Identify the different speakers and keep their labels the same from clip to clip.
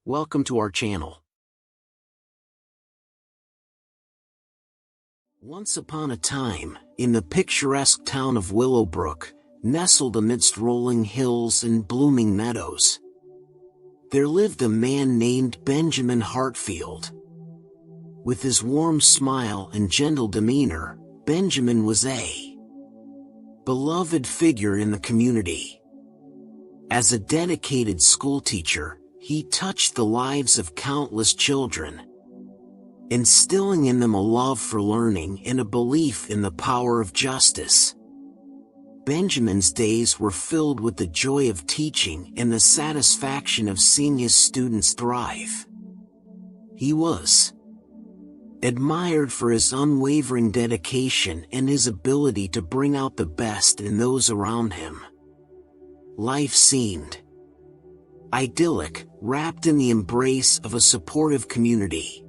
Speaker 1: Welcome to our channel. Once upon a time, in the picturesque town of Willowbrook, nestled amidst rolling hills and blooming meadows, there lived a man named Benjamin Hartfield. With his warm smile and gentle demeanor, Benjamin was a beloved figure in the community. As a dedicated schoolteacher, he touched the lives of countless children, instilling in them a love for learning and a belief in the power of justice. Benjamin's days were filled with the joy of teaching and the satisfaction of seeing his students thrive. He was admired for his unwavering dedication and his ability to bring out the best in those around him. Life seemed idyllic, wrapped in the embrace of a supportive community.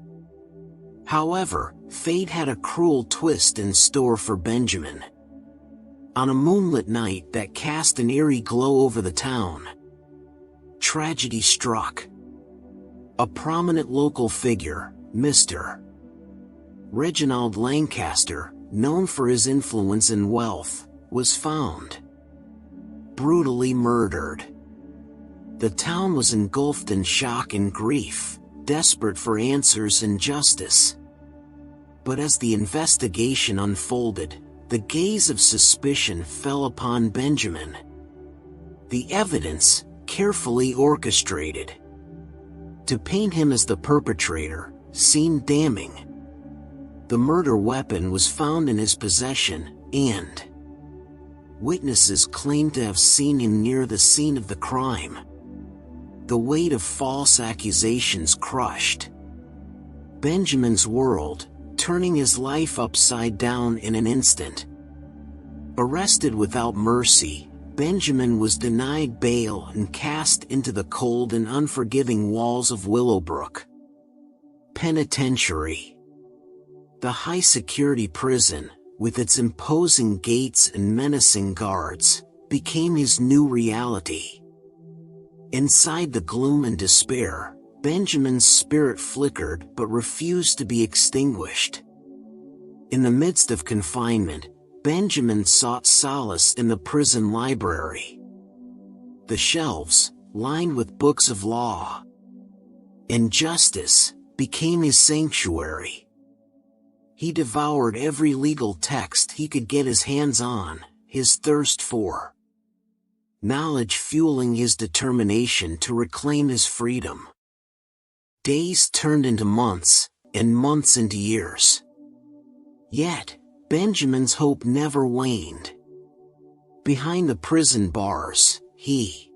Speaker 1: However, fate had a cruel twist in store for Benjamin. On a moonlit night that cast an eerie glow over the town, tragedy struck. A prominent local figure, Mr. Reginald Lancaster, known for his influence and wealth, was found brutally murdered. The town was engulfed in shock and grief, desperate for answers and justice. But as the investigation unfolded, the gaze of suspicion fell upon Benjamin. The evidence, carefully orchestrated to paint him as the perpetrator, seemed damning. The murder weapon was found in his possession, and witnesses claimed to have seen him near the scene of the crime. The weight of false accusations crushed Benjamin's world, turning his life upside down in an instant. Arrested without mercy, Benjamin was denied bail and cast into the cold and unforgiving walls of Willowbrook Penitentiary. The high-security prison, with its imposing gates and menacing guards, became his new reality. Inside the gloom and despair, Benjamin's spirit flickered but refused to be extinguished. In the midst of confinement, Benjamin sought solace in the prison library. The shelves, lined with books of law and justice, became his sanctuary. He devoured every legal text he could get his hands on, his thirst for knowledge fueling his determination to reclaim his freedom. Days turned into months, and months into years. Yet, Benjamin's hope never waned. Behind the prison bars, he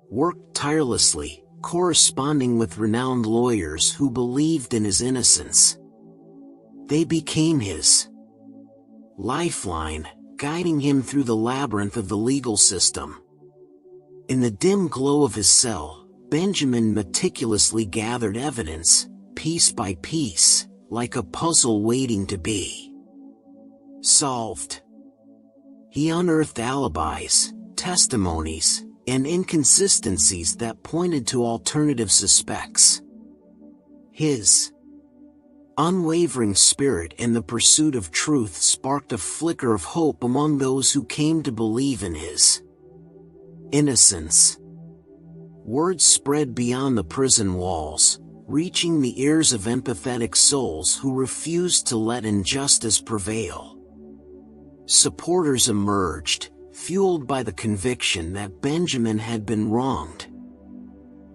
Speaker 1: worked tirelessly, corresponding with renowned lawyers who believed in his innocence. They became his lifeline, guiding him through the labyrinth of the legal system. In the dim glow of his cell, Benjamin meticulously gathered evidence, piece by piece, like a puzzle waiting to be solved. He unearthed alibis, testimonies, and inconsistencies that pointed to alternative suspects. His unwavering spirit and the pursuit of truth sparked a flicker of hope among those who came to believe in his innocence. Word spread beyond the prison walls, reaching the ears of empathetic souls who refused to let injustice prevail. Supporters emerged, fueled by the conviction that Benjamin had been wronged.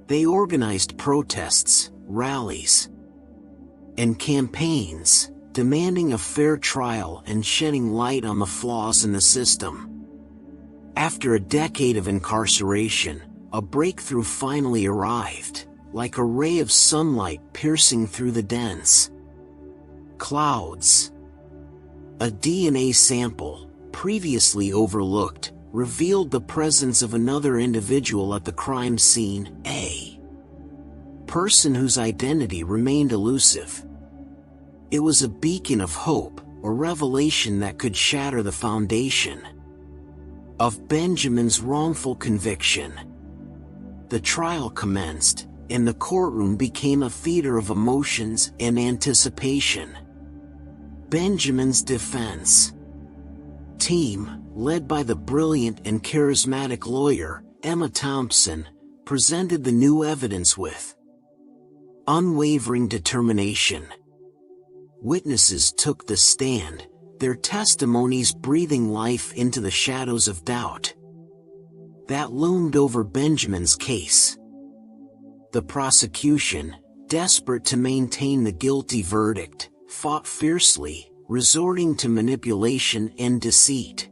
Speaker 1: They organized protests, rallies, and campaigns, demanding a fair trial and shedding light on the flaws in the system. After a decade of incarceration, a breakthrough finally arrived, like a ray of sunlight piercing through the dense clouds. A DNA sample, previously overlooked, revealed the presence of another individual at the crime scene, a person whose identity remained elusive. It was a beacon of hope, a revelation that could shatter the foundation of Benjamin's wrongful conviction. The trial commenced, and the courtroom became a theater of emotions and anticipation. Benjamin's defense team, led by the brilliant and charismatic lawyer, Emma Thompson, presented the new evidence with unwavering determination. Witnesses took the stand, their testimonies breathing life into the shadows of doubt that loomed over Benjamin's case. The prosecution, desperate to maintain the guilty verdict, fought fiercely, resorting to manipulation and deceit.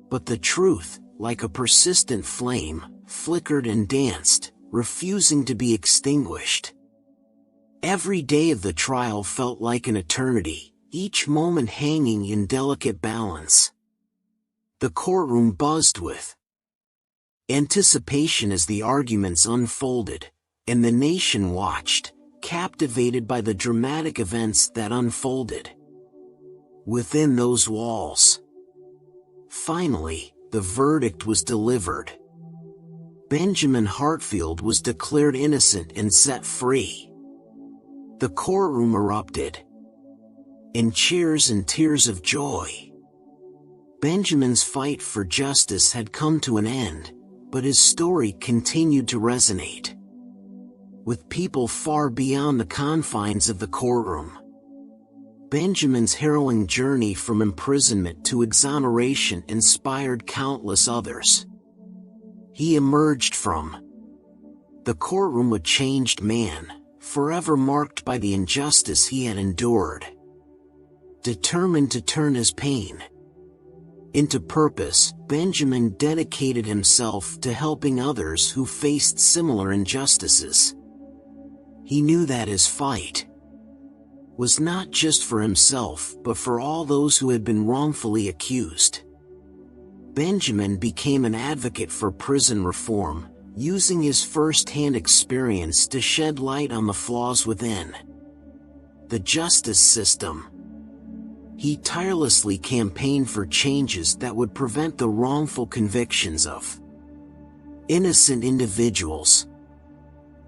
Speaker 1: But the truth, like a persistent flame, flickered and danced, refusing to be extinguished. Every day of the trial felt like an eternity, each moment hanging in delicate balance. The courtroom buzzed with anticipation as the arguments unfolded, and the nation watched, captivated by the dramatic events that unfolded within those walls. Finally, the verdict was delivered. Benjamin Hartfield was declared innocent and set free. The courtroom erupted in cheers and tears of joy. Benjamin's fight for justice had come to an end, but his story continued to resonate with people far beyond the confines of the courtroom. Benjamin's harrowing journey from imprisonment to exoneration inspired countless others. He emerged from the courtroom a changed man, forever marked by the injustice he had endured. Determined to turn his pain into purpose, Benjamin dedicated himself to helping others who faced similar injustices. He knew that his fight was not just for himself but for all those who had been wrongfully accused. Benjamin became an advocate for prison reform, using his first-hand experience to shed light on the flaws within the justice system. He tirelessly campaigned for changes that would prevent the wrongful convictions of innocent individuals.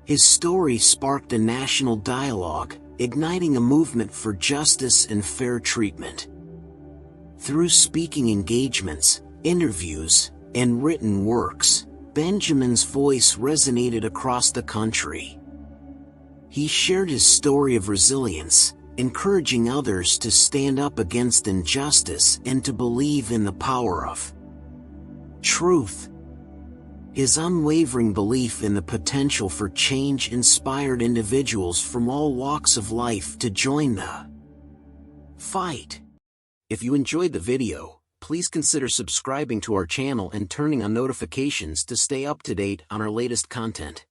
Speaker 1: His story sparked a national dialogue, igniting a movement for justice and fair treatment. Through speaking engagements, interviews, and written works, Benjamin's voice resonated across the country. He shared his story of resilience, encouraging others to stand up against injustice and to believe in the power of truth. His unwavering belief in the potential for change inspired individuals from all walks of life to join the fight. If you enjoyed the video, please consider subscribing to our channel and turning on notifications to stay up to date on our latest content.